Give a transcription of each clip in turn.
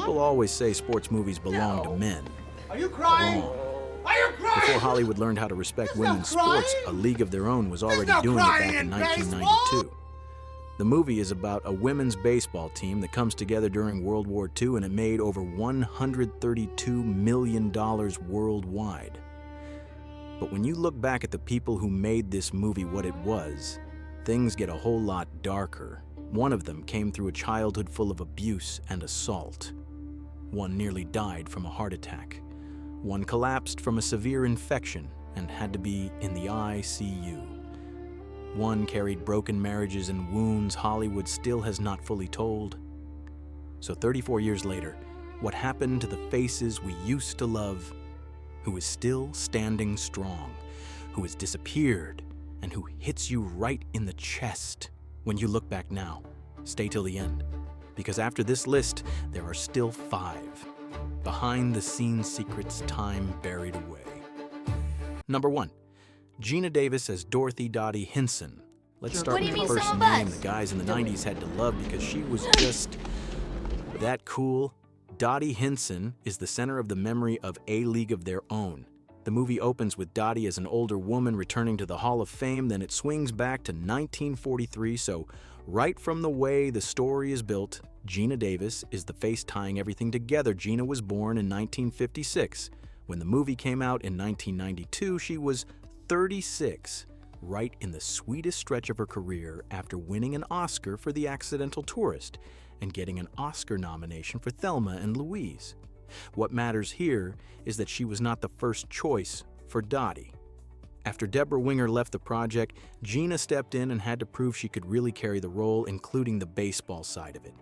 People always say sports movies belong to men. Are you crying? Wrong. Are you crying? Before Hollywood learned how to respect There's no women's sports, crying. a league of their own was already no doing it crying back in in 1992. The movie is about a women's baseball team that comes together during World War II, and it made over $132 million worldwide. But when you look back at the people who made this movie what it was, things get a whole lot darker. One of them came through a childhood full of abuse and assault. One nearly died from a heart attack. One collapsed from a severe infection and had to be in the ICU. One carried broken marriages and wounds Hollywood still has not fully told. So 34 years later, what happened to the faces we used to love, who is still standing strong, who has disappeared, and who hits you right in the chest when you look back now? Stay till the end, because after this list, there are still 5 behind-the-scenes secrets time buried away. Number 1. Geena Davis as Dorothy Dottie Hinson. Let's start with the first name the guys in the 90s had to love because she was just that cool. Dottie Hinson is the center of the memory of A League of Their Own. The movie opens with Dottie as an older woman returning to the Hall of Fame, then it swings back to 1943, so right from the way the story is built, Geena Davis is the face tying everything together. Geena was born in 1956. When the movie came out in 1992, she was 36, right in the sweetest stretch of her career after winning an Oscar for The Accidental Tourist and getting an Oscar nomination for Thelma and Louise. What matters here is that she was not the first choice for Dottie. After Deborah Winger left the project, Geena stepped in and had to prove she could really carry the role, including the baseball side of it.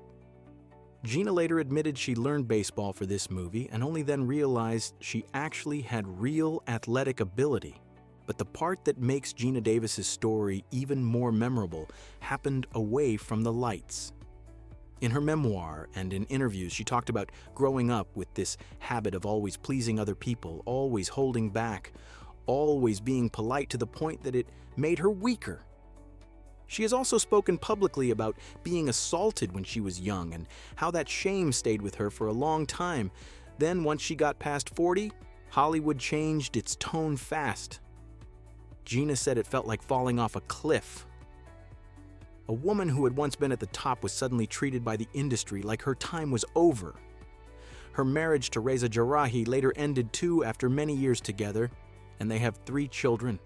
Geena later admitted she learned baseball for this movie and only then realized she actually had real athletic ability. But the part that makes Geena Davis's story even more memorable happened away from the lights. In her memoir and in interviews, she talked about growing up with this habit of always pleasing other people, always holding back, always being polite to the point that it made her weaker. She has also spoken publicly about being assaulted when she was young and how that shame stayed with her for a long time. Then, once she got past 40, Hollywood changed its tone fast. Geena said it felt like falling off a cliff. A woman who had once been at the top was suddenly treated by the industry like her time was over. Her marriage to Reza Jarrahi later ended too after many years together, and they have 3 children.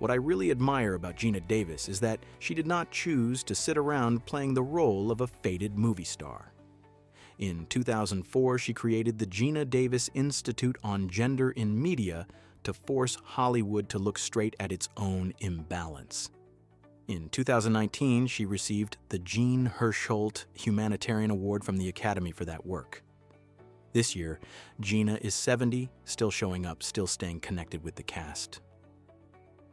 What I really admire about Geena Davis is that she did not choose to sit around playing the role of a faded movie star. In 2004, she created the Geena Davis Institute on Gender in Media to force Hollywood to look straight at its own imbalance. In 2019, she received the Jean Hersholt Humanitarian Award from the Academy for that work. This year, Geena is 70, still showing up, still staying connected with the cast.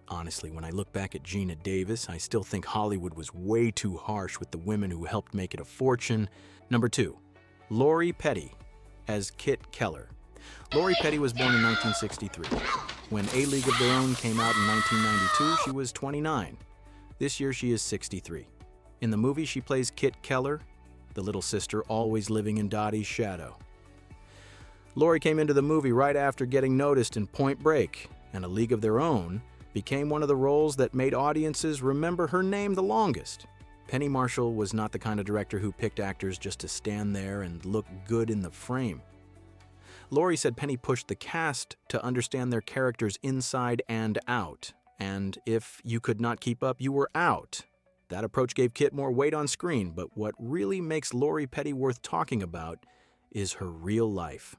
Honestly, when I look back at Geena Davis, I still think Hollywood was way too harsh with the women who helped make it a fortune. Number 2, Lori Petty as Kit Keller. Lori Petty was born in 1963. When A League of Their Own came out in 1992, she was 29. This year, she is 63. In the movie, she plays Kit Keller, the little sister always living in Dottie's shadow. Lori came into the movie right after getting noticed in Point Break, and A League of Their Own became one of the roles that made audiences remember her name the longest. Penny Marshall was not the kind of director who picked actors just to stand there and look good in the frame. Lori said Penny pushed the cast to understand their characters inside and out, and if you could not keep up, you were out. That approach gave Kit more weight on screen, but what really makes Lori Petty worth talking about is her real life.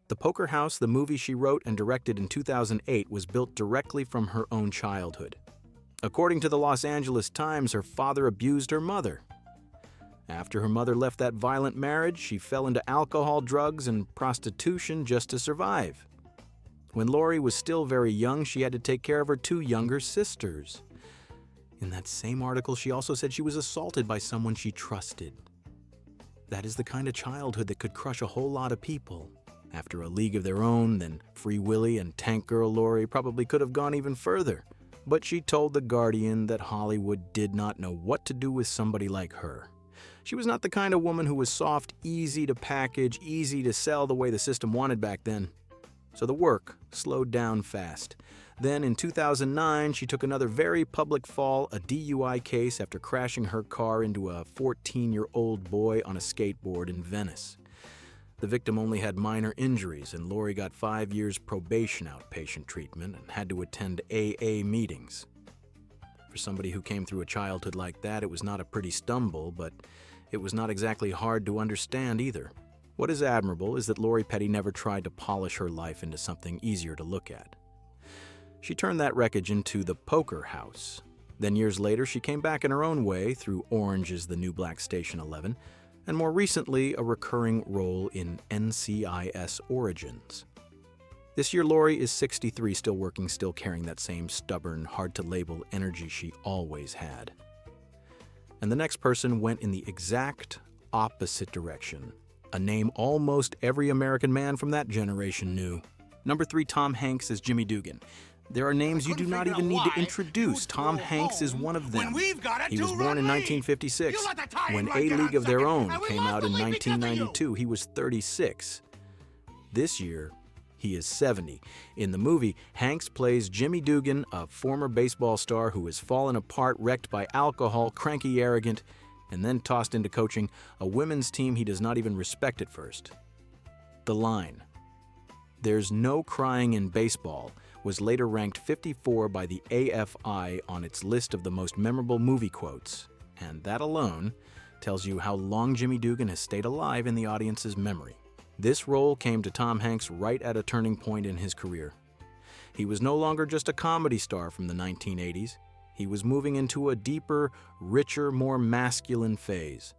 The Poker House, the movie she wrote and directed in 2008, was built directly from her own childhood. According to the Los Angeles Times, her father abused her mother. After her mother left that violent marriage, she fell into alcohol, drugs, and prostitution just to survive. When Lori was still very young, she had to take care of her 2 younger sisters. In that same article, she also said she was assaulted by someone she trusted. That is the kind of childhood that could crush a whole lot of people. After A League of Their Own, then Free Willy and Tank Girl Lori probably could have gone even further. But she told The Guardian that Hollywood did not know what to do with somebody like her. She was not the kind of woman who was soft, easy to package, easy to sell the way the system wanted back then. So the work slowed down fast. Then in 2009, she took another very public fall, a DUI case after crashing her car into a 14-year-old boy on a skateboard in Venice. The victim only had minor injuries, and Lori got 5 years probation outpatient treatment and had to attend AA meetings. For somebody who came through a childhood like that, it was not a pretty stumble, but it was not exactly hard to understand either. What is admirable is that Lori Petty never tried to polish her life into something easier to look at. She turned that wreckage into the Poker House. Then years later, she came back in her own way through Orange is the New Black Station 11, and more recently, a recurring role in NCIS Origins. This year, Lori is 63, still working, still carrying that same stubborn, hard-to-label energy she always had. And the next person went in the exact opposite direction, a name almost every American man from that generation knew. Number 3, Tom Hanks as Jimmy Dugan. There are names you do not even need to introduce. Tom Hanks is one of them. He was born in 1956. When A League of Their Own came out in 1992, he was 36. This year, he is 70. In the movie, Hanks plays Jimmy Dugan, a former baseball star who has fallen apart, wrecked by alcohol, cranky, arrogant, and then tossed into coaching a women's team he does not even respect at first. The line, "There's no crying in baseball," was later ranked 54 by the AFI on its list of the most memorable movie quotes, and that alone tells you how long Jimmy Dugan has stayed alive in the audience's memory. This role came to Tom Hanks right at a turning point in his career. He was no longer just a comedy star from the 1980s. He was moving into a deeper, richer, more masculine phase.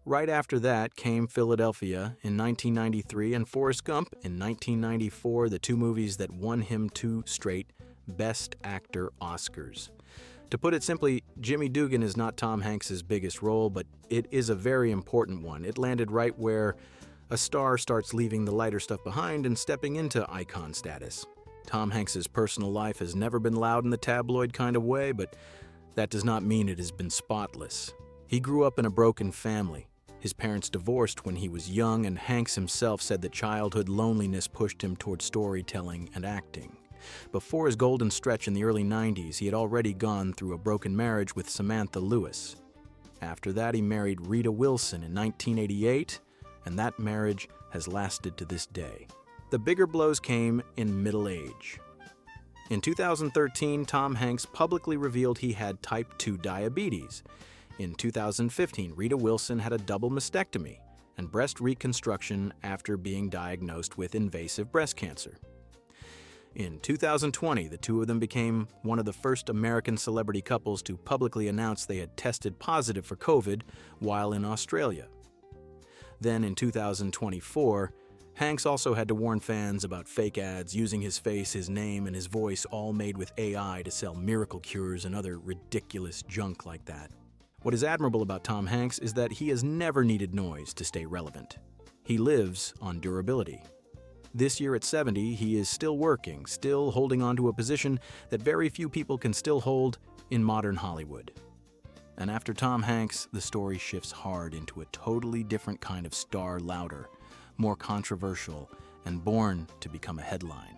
Right after that came Philadelphia in 1993 and Forrest Gump in 1994, the two movies that won him 2 straight Best Actor Oscars. To put it simply, Jimmy Dugan is not Tom Hanks' biggest role, but it is a very important one. It landed right where a star starts leaving the lighter stuff behind and stepping into icon status. Tom Hanks' personal life has never been loud in the tabloid kind of way, but that does not mean it has been spotless. He grew up in a broken family. His parents divorced when he was young, and Hanks himself said that childhood loneliness pushed him toward storytelling and acting. Before his golden stretch in the early 90s, he had already gone through a broken marriage with Samantha Lewis. After that, he married Rita Wilson in 1988, and that marriage has lasted to this day. The bigger blows came in middle age. In 2013, Tom Hanks publicly revealed he had type 2 diabetes. In 2015, Rita Wilson had a double mastectomy and breast reconstruction after being diagnosed with invasive breast cancer. In 2020, the two of them became one of the first American celebrity couples to publicly announce they had tested positive for COVID while in Australia. Then in 2024, Hanks also had to warn fans about fake ads using his face, his name, and his voice all made with AI to sell miracle cures and other ridiculous junk like that. What is admirable about Tom Hanks is that he has never needed noise to stay relevant. He lives on durability. This year at 70, he is still working, still holding on to a position that very few people can still hold in modern Hollywood. And after Tom Hanks, the story shifts hard into a totally different kind of star, louder, more controversial, and born to become a headline.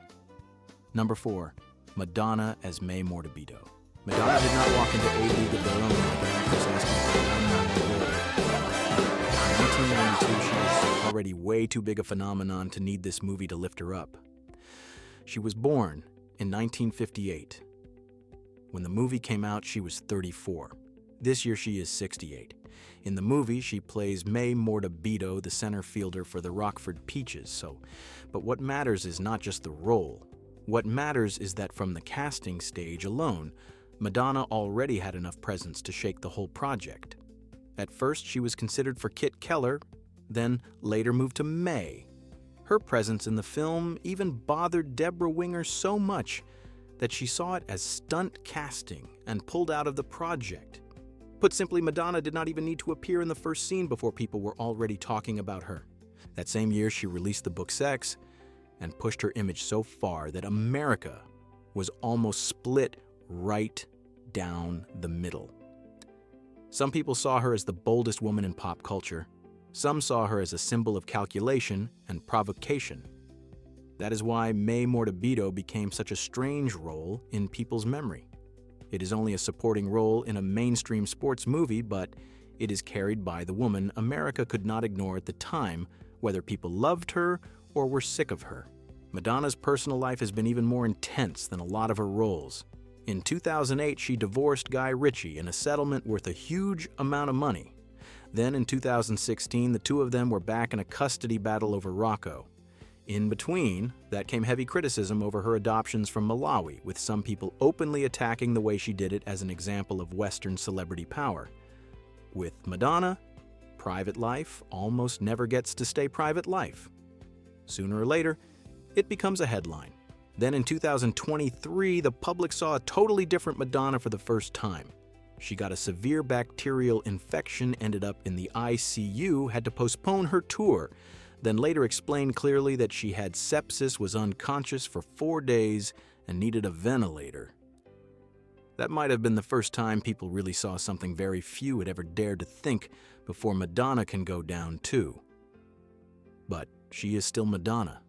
Number 4, Madonna as May Mortabito. Madonna did not walk into A League of Their Own like an actress asking for a one-man role. In 1992, she was already way too big a phenomenon to need this movie to lift her up. She was born in 1958. When the movie came out, she was 34. This year, she is 68. In the movie, she plays May Mortabito, the center fielder for the Rockford Peaches. But what matters is not just the role. What matters is that from the casting stage alone, Madonna already had enough presence to shake the whole project. At first, she was considered for Kit Keller, then later moved to May. Her presence in the film even bothered Deborah Winger so much that she saw it as stunt casting and pulled out of the project. Put simply, Madonna did not even need to appear in the first scene before people were already talking about her. That same year, she released the book Sex and pushed her image so far that America was almost split right down the middle. Some people saw her as the boldest woman in pop culture. Some saw her as a symbol of calculation and provocation. That is why May Mortabito became such a strange role in people's memory. It is only a supporting role in a mainstream sports movie, but it is carried by the woman America could not ignore at the time, whether people loved her or were sick of her. Madonna's personal life has been even more intense than a lot of her roles. In 2008, she divorced Guy Ritchie in a settlement worth a huge amount of money. Then in 2016, the two of them were back in a custody battle over Rocco. In between, that came heavy criticism over her adoptions from Malawi, with some people openly attacking the way she did it as an example of Western celebrity power. With Madonna, private life almost never gets to stay private life. Sooner or later, it becomes a headline. Then in 2023, the public saw a totally different Madonna for the first time. She got a severe bacterial infection, ended up in the ICU, had to postpone her tour, then later explained clearly that she had sepsis, was unconscious for 4 days, and needed a ventilator. That might have been the first time people really saw something very few had ever dared to think before Madonna can go down too. But she is still Madonna.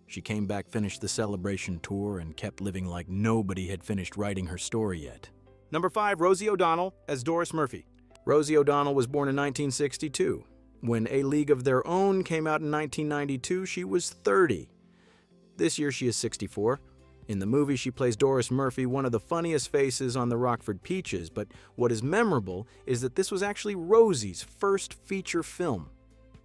She came back, finished the Celebration tour, and kept living like nobody had finished writing her story yet. Number 5, Rosie O'Donnell as Doris Murphy. Rosie O'Donnell was born in 1962. When A League of Their Own came out in 1992, she was 30. This year she is 64. In the movie, she plays Doris Murphy, one of the funniest faces on the Rockford Peaches, but what is memorable is that this was actually Rosie's first feature film.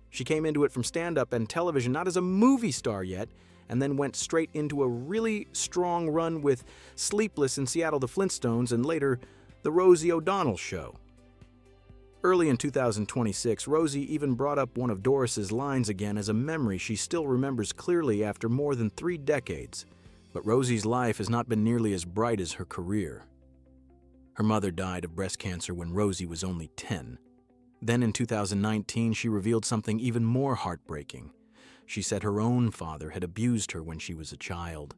She came into it from stand-up and television not as a movie star yet, and then went straight into a really strong run with Sleepless in Seattle, The Flintstones, and later The Rosie O'Donnell Show. Early in 2026, Rosie even brought up one of Doris's lines again as a memory she still remembers clearly after more than 3 decades. But Rosie's life has not been nearly as bright as her career. Her mother died of breast cancer when Rosie was only 10. Then in 2019, she revealed something even more heartbreaking. She said her own father had abused her when she was a child.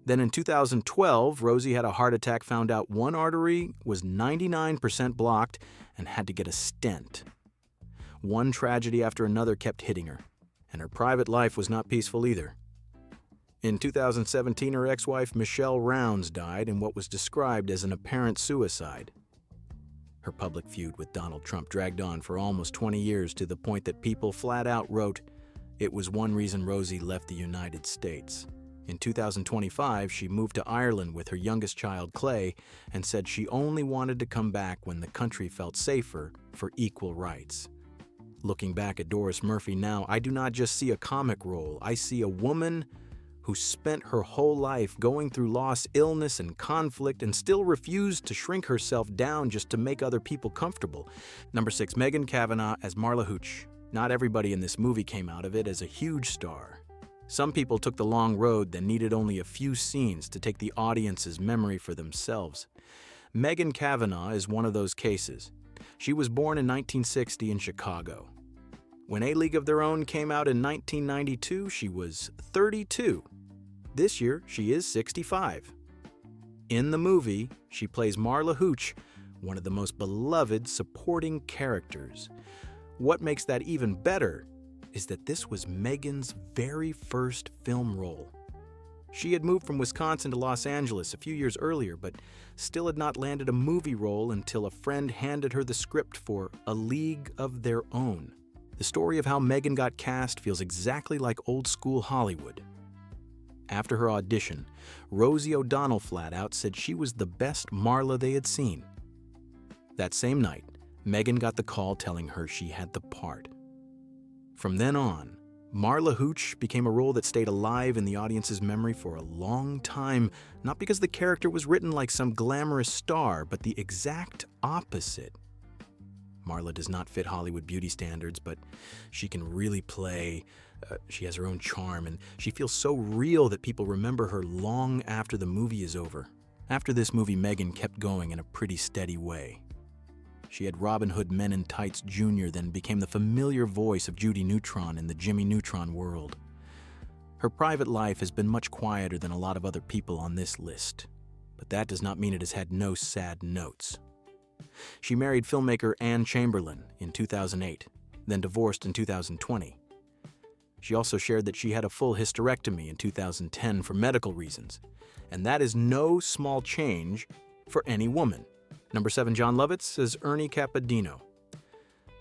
Then in 2012, Rosie had a heart attack, found out one artery was 99% blocked, and had to get a stent. One tragedy after another kept hitting her, and her private life was not peaceful either. In 2017, her ex-wife Michelle Rounds died in what was described as an apparent suicide. Her public feud with Donald Trump dragged on for almost 20 years, to the point that people flat out wrote, "It was one reason Rosie left the United States." In 2025, she moved to Ireland with her youngest child, Clay, and said she only wanted to come back when the country felt safer for equal rights. Looking back at Doris Murphy now, I do not just see a comic role. I see a woman who spent her whole life going through loss, illness, and conflict, and still refused to shrink herself down just to make other people comfortable. Number 6, Megan Cavanagh as Marla Hooch. Not everybody in this movie came out of it as a huge star. Some people took the long road that needed only a few scenes to take the audience's memory for themselves. Megan Cavanagh is one of those cases. She was born in 1960 in Chicago. When A League of Their Own came out in 1992, she was 32. This year, she is 65. In the movie, she plays Marla Hooch, one of the most beloved supporting characters. What makes that even better is that this was Megan's very first film role. She had moved from Wisconsin to Los Angeles a few years earlier, but still had not landed a movie role until a friend handed her the script for A League of Their Own. The story of how Megan got cast feels exactly like old-school Hollywood. After her audition, Rosie O'Donnell flat out said she was the best Marla they had seen. That same night, Megan got the call telling her she had the part. From then on, Marla Hooch became a role that stayed alive in the audience's memory for a long time, not because the character was written like some glamorous star, but the exact opposite. Marla does not fit Hollywood beauty standards, but she can really play. She has her own charm, and she feels so real that people remember her long after the movie is over. After this movie, Megan kept going in a pretty steady way. She had Robin Hood Men in Tights Jr., then became the familiar voice of Judy Neutron in the Jimmy Neutron world. Her private life has been much quieter than a lot of other people on this list, but that does not mean it has had no sad notes. She married filmmaker Anne Chamberlain in 2008, then divorced in 2020. She also shared that she had a full hysterectomy in 2010 for medical reasons, and that is no small change for any woman. Number 7, Jon Lovitz as Ernie Capadino.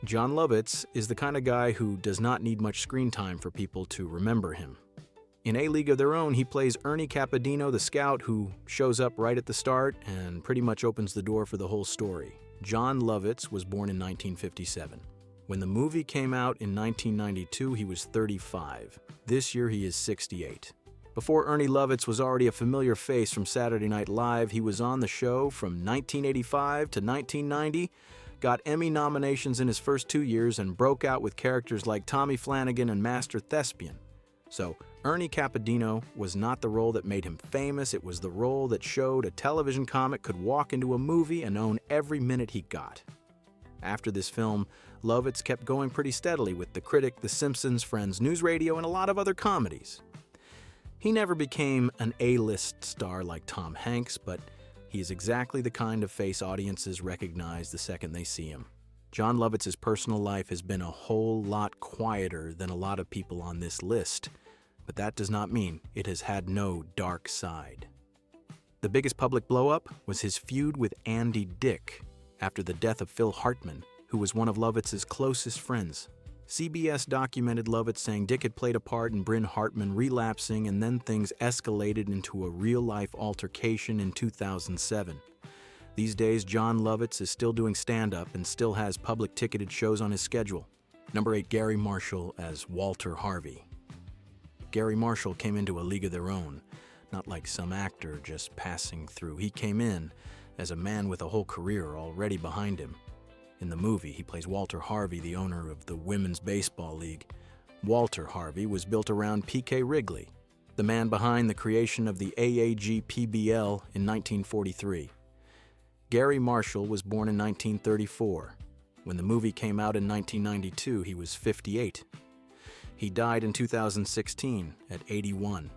Jon Lovitz is the kind of guy who does not need much screen time for people to remember him. In A League of Their Own, he plays Ernie Capadino, the scout who shows up right at the start and pretty much opens the door for the whole story. Jon Lovitz was born in 1957. When the movie came out in 1992, he was 35. This year, he is 68. Before Ernie Lovitz was already a familiar face from Saturday Night Live, he was on the show from 1985 to 1990, got Emmy nominations in his first 2 years, and broke out with characters like Tommy Flanagan and Master Thespian. So, Ernie Capadino was not the role that made him famous, it was the role that showed a television comic could walk into a movie and own every minute he got. After this film, Lovitz kept going pretty steadily with The Critic, The Simpsons, Friends News Radio, and a lot of other comedies. He never became an A-list star like Tom Hanks, but he is exactly the kind of face audiences recognize the second they see him. Jon Lovitz's personal life has been a whole lot quieter than a lot of people on this list, but that does not mean it has had no dark side. The biggest public blow-up was his feud with Andy Dick after the death of Phil Hartman, who was one of Lovitz's closest friends. CBS documented Lovitz saying Dick had played a part in Bryn Hartman relapsing, and then things escalated into a real-life altercation in 2007. These days, Jon Lovitz is still doing stand-up and still has public ticketed shows on his schedule. Number 8, Garry Marshall as Walter Harvey. Garry Marshall came into A League of Their Own, not like some actor just passing through. He came in as a man with a whole career already behind him. In the movie, he plays Walter Harvey, the owner of the Women's Baseball League. Walter Harvey was built around P.K. Wrigley, the man behind the creation of the AAG-PBL in 1943. Garry Marshall was born in 1934. When the movie came out in 1992, he was 58. He died in 2016 at 81.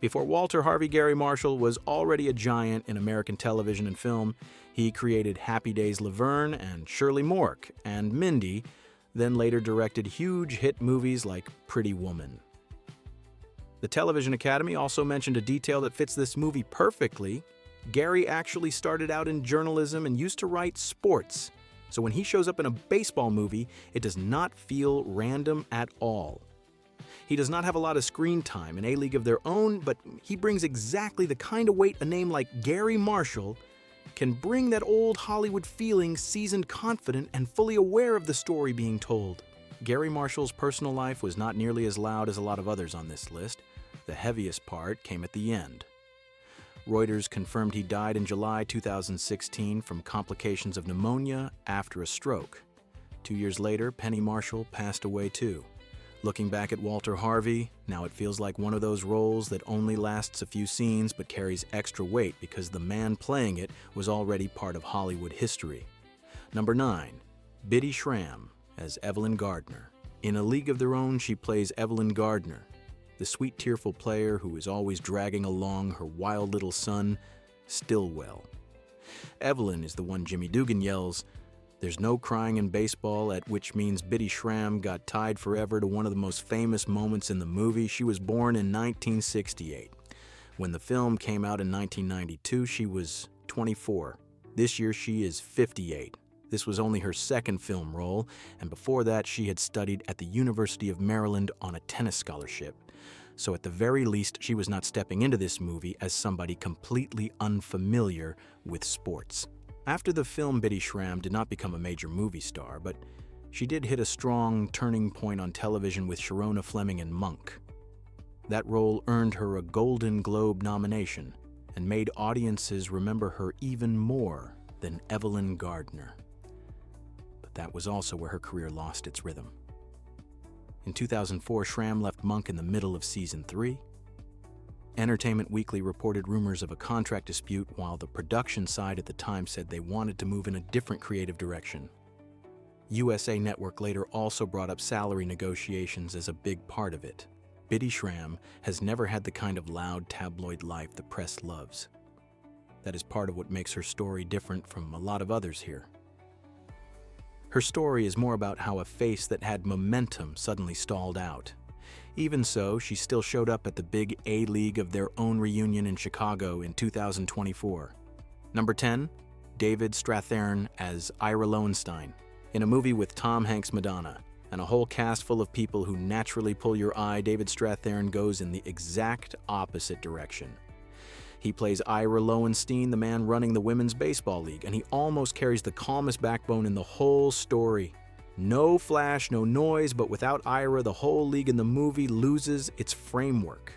Before Walter Harvey, Garry Marshall was already a giant in American television and film. He created Happy Days Laverne and Shirley Mork and Mindy, then later directed huge hit movies like Pretty Woman. The Television Academy also mentioned a detail that fits this movie perfectly. Garry actually started out in journalism and used to write sports. So when he shows up in a baseball movie, it does not feel random at all. He does not have a lot of screen time in A League of Their Own, but he brings exactly the kind of weight a name like Garry Marshall can bring, that old Hollywood feeling, seasoned, confident, and fully aware of the story being told. Garry Marshall's personal life was not nearly as loud as a lot of others on this list. The heaviest part came at the end. Reuters confirmed he died in July 2016 from complications of pneumonia after a stroke. 2 years later, Penny Marshall passed away too. Looking back at Walter Harvey, now it feels like one of those roles that only lasts a few scenes but carries extra weight because the man playing it was already part of Hollywood history. Number 9, Biddy Schram as Evelyn Gardner. In A League of Their Own, she plays Evelyn Gardner, the sweet, tearful player who is always dragging along her wild little son, Stillwell. Evelyn is the one Jimmy Dugan yells, "There's no crying in baseball," at which means Biddy Schram got tied forever to one of the most famous moments in the movie. She was born in 1968. When the film came out in 1992, she was 24. This year, she is 58. This was only her second film role, and before that, she had studied at the University of Maryland on a tennis scholarship. So at the very least, she was not stepping into this movie as somebody completely unfamiliar with sports. After the film, Biddy Schram did not become a major movie star, but she did hit a strong turning point on television with Sharona Fleming in Monk. That role earned her a Golden Globe nomination and made audiences remember her even more than Evelyn Gardner. But that was also where her career lost its rhythm. In 2004, Schram left Monk in the middle of season 3. Entertainment Weekly reported rumors of a contract dispute, while the production side at the time said they wanted to move in a different creative direction. USA Network later also brought up salary negotiations as a big part of it. Biddy Schram has never had the kind of loud tabloid life the press loves. That is part of what makes her story different from a lot of others here. Her story is more about how a face that had momentum suddenly stalled out. Even so, she still showed up at the big A-League of Their Own reunion in Chicago in 2024. Number 10, David Strathairn as Ira Lowenstein, in a movie with Tom Hanks' Madonna, and a whole cast full of people who naturally pull your eye. David Strathairn goes in the exact opposite direction. He plays Ira Lowenstein, the man running the Women's Baseball League, and he almost carries the calmest backbone in the whole story. No flash, no noise, but without Ira, the whole league in the movie loses its framework.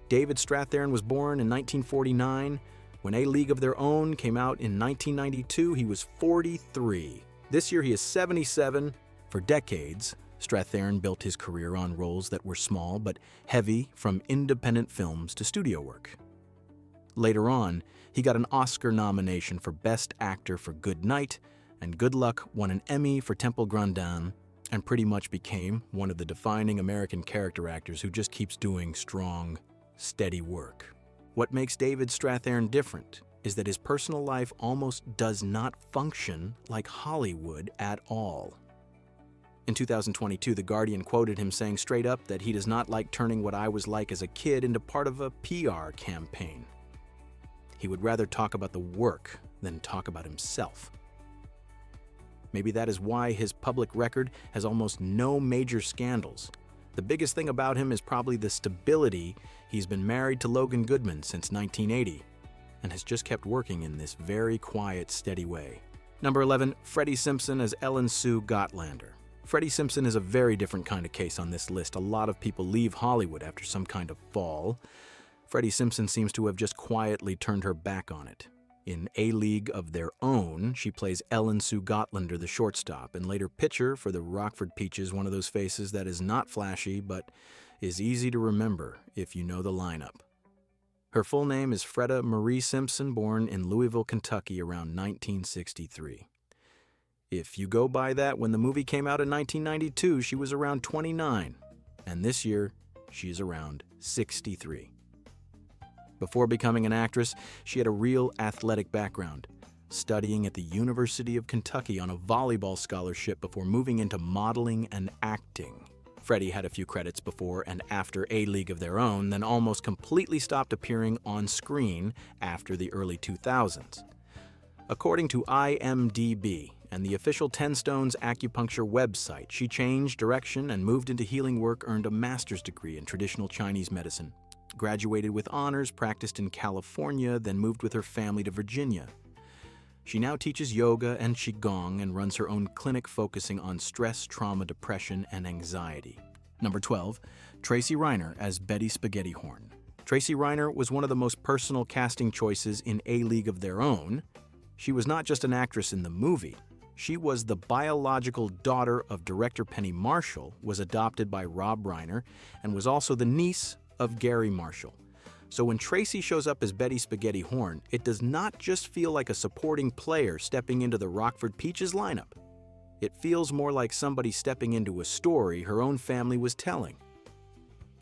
David Strathairn was born in 1949. When A League of Their Own came out in 1992, he was 43. This year he is 77. For decades, Strathairn built his career on roles that were small but heavy, from independent films to studio work. Later on, he got an Oscar nomination for Best Actor for Good Night, and Good Luck won an Emmy for Temple Grandin, and pretty much became one of the defining American character actors who just keeps doing strong, steady work. What makes David Strathairn different is that his personal life almost does not function like Hollywood at all. In 2022, The Guardian quoted him saying straight up that he does not like turning what I was like as a kid into part of a PR campaign. He would rather talk about the work than talk about himself. Maybe that is why his public record has almost no major scandals. The biggest thing about him is probably the stability. He's been married to Logan Goodman since 1980 and has just kept working in this very quiet, steady way. Number 11, Freddie Simpson as Ellen Sue Gotlander. Freddie Simpson is a very different kind of case on this list. A lot of people leave Hollywood after some kind of fall. Freddie Simpson seems to have just quietly turned her back on it. In A League of Their Own, she plays Ellen Sue Gotlander, the shortstop, and later pitcher for the Rockford Peaches, one of those faces that is not flashy but is easy to remember if you know the lineup. Her full name is Freda Marie Simpson, born in Louisville, Kentucky around 1963. If you go by that, when the movie came out in 1992, she was around 29, and this year, she is around 63. Before becoming an actress, she had a real athletic background, studying at the University of Kentucky on a volleyball scholarship before moving into modeling and acting. Freddie had a few credits before and after A League of Their Own, then almost completely stopped appearing on screen after the early 2000s. According to IMDb and the official 10 Stones acupuncture website, she changed direction and moved into healing work, earned a master's degree in traditional Chinese medicine, graduated with honors, practiced in California, then moved with her family to Virginia. She now teaches yoga and qigong and runs her own clinic focusing on stress, trauma, depression, and anxiety. Number 12, Tracy Reiner as Betty Spaghetti-Horn. Tracy Reiner was one of the most personal casting choices in A League of Their Own. She was not just an actress in the movie. She was the biological daughter of director Penny Marshall, was adopted by Rob Reiner, and was also the niece of Garry Marshall. So when Tracy shows up as Betty Spaghetti-Horn, it does not just feel like a supporting player stepping into the Rockford Peaches lineup. It feels more like somebody stepping into a story her own family was telling.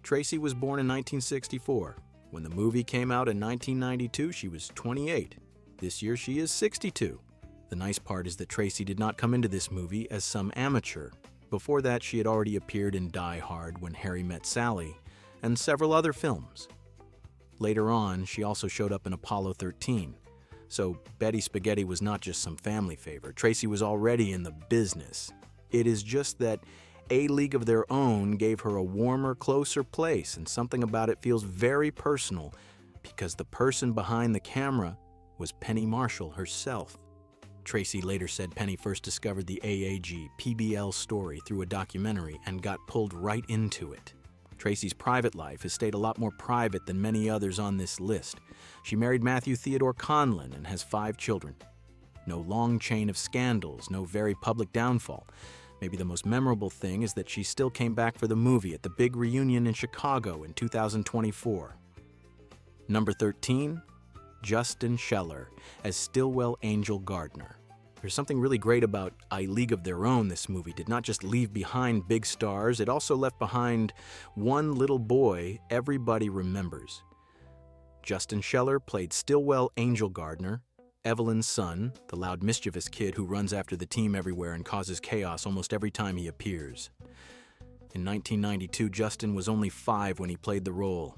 Tracy was born in 1964. When the movie came out in 1992, she was 28. This year she is 62. The nice part is that Tracy did not come into this movie as some amateur. Before that, she had already appeared in Die Hard, When Harry Met Sally, and several other films. Later on, she also showed up in Apollo 13. So Betty Spaghetti was not just some family favor. Tracy was already in the business. It is just that A League of Their Own gave her a warmer, closer place, and something about it feels very personal because the person behind the camera was Penny Marshall herself. Tracy later said Penny first discovered the AAG PBL story through a documentary and got pulled right into it. Tracy's private life has stayed a lot more private than many others on this list. She married Matthew Theodore Conlon and has 5 children. No long chain of scandals, no very public downfall. Maybe the most memorable thing is that she still came back for the movie at the big reunion in Chicago in 2024. Number 13, Justin Scheller as Stillwell Angel Gardner. There's something really great about A League of Their Own. This movie did not just leave behind big stars, it also left behind one little boy everybody remembers. Justin Scheller played Stillwell Angel Gardner, Evelyn's son, the loud, mischievous kid who runs after the team everywhere and causes chaos almost every time he appears. In 1992, Justin was only 5 when he played the role.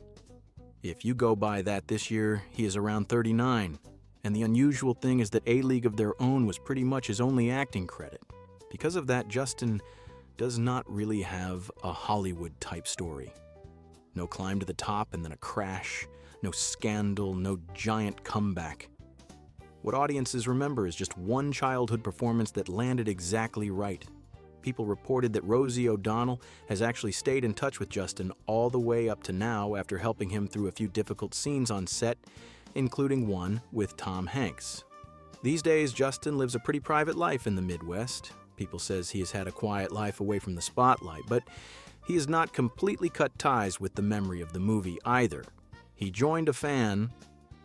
If you go by that this year, he is around 39. And the unusual thing is that A League of Their Own was pretty much his only acting credit. Because of that, Justin does not really have a Hollywood-type story. No climb to the top and then a crash, no scandal, no giant comeback. What audiences remember is just one childhood performance that landed exactly right. People reported that Rosie O'Donnell has actually stayed in touch with Justin all the way up to now after helping him through a few difficult scenes on set, including one with Tom Hanks. These days, Justin lives a pretty private life in the Midwest. People says he has had a quiet life away from the spotlight, but he has not completely cut ties with the memory of the movie either. He joined a fan.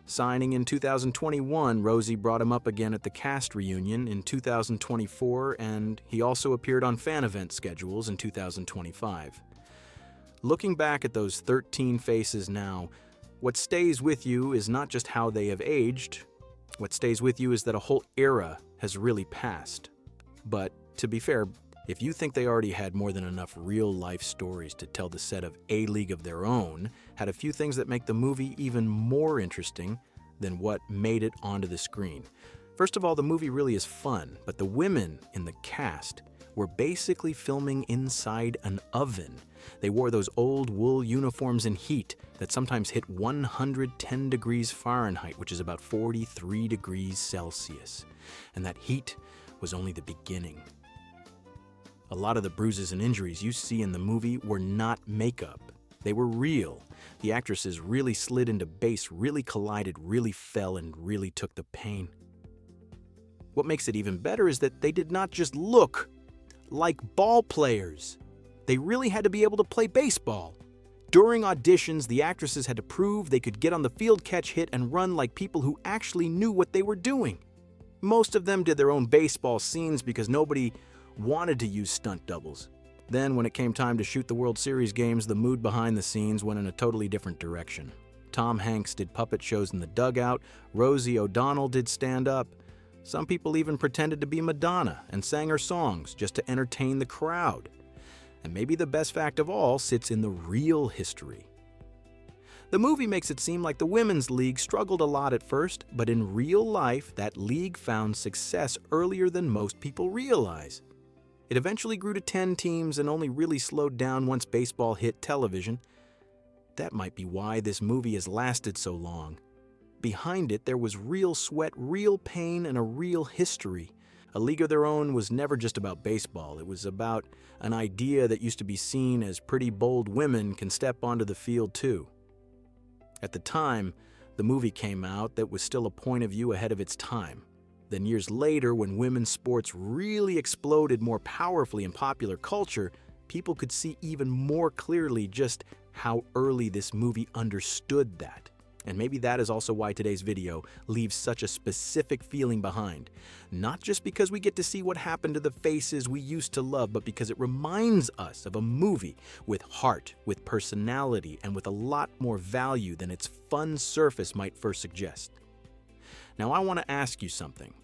Signing in 2021, Rosie brought him up again at the cast reunion in 2024, and he also appeared on fan event schedules in 2025. Looking back at those 13 faces now, what stays with you is not just how they have aged. What stays with you is that a whole era has really passed. But, to be fair, if you think they already had more than enough real-life stories to tell, the set of A League of Their Own had a few things that make the movie even more interesting than what made it onto the screen. First of all, the movie really is fun, but the women in the cast were basically filming inside an oven. They wore those old wool uniforms in heat that sometimes hit 110 degrees Fahrenheit, which is about 43 degrees Celsius. And that heat was only the beginning. A lot of the bruises and injuries you see in the movie were not makeup. They were real. The actresses really slid into base, really collided, really fell, and really took the pain. What makes it even better is that they did not just look like ball players. They really had to be able to play baseball. During auditions, the actresses had to prove they could get on the field, catch, hit, and run like people who actually knew what they were doing. Most of them did their own baseball scenes because nobody wanted to use stunt doubles. Then, when it came time to shoot the World Series games, the mood behind the scenes went in a totally different direction. Tom Hanks did puppet shows in the dugout, Rosie O'Donnell did stand-up. Some people even pretended to be Madonna and sang her songs just to entertain the crowd. And maybe the best fact of all sits in the real history. The movie makes it seem like the Women's League struggled a lot at first, but in real life, that league found success earlier than most people realize. It eventually grew to 10 teams and only really slowed down once baseball hit television. That might be why this movie has lasted so long. Behind it, there was real sweat, real pain, and a real history. A League of Their Own was never just about baseball. It was about an idea that used to be seen as pretty bold women can step onto the field too. At the time, the movie came out that was still a point of view ahead of its time. Then years later, when women's sports really exploded more powerfully in popular culture, people could see even more clearly just how early this movie understood that. And maybe that is also why today's video leaves such a specific feeling behind. Not just because we get to see what happened to the faces we used to love, but because it reminds us of a movie with heart, with personality, and with a lot more value than its fun surface might first suggest. Now, I want to ask you something.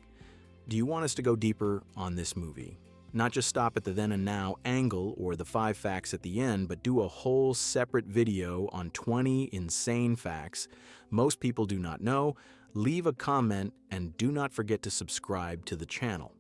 Do you want us to go deeper on this movie? Not just stop at the then and now angle or the 5 facts at the end, but do a whole separate video on 20 insane facts most people do not know. Leave a comment and do not forget to subscribe to the channel.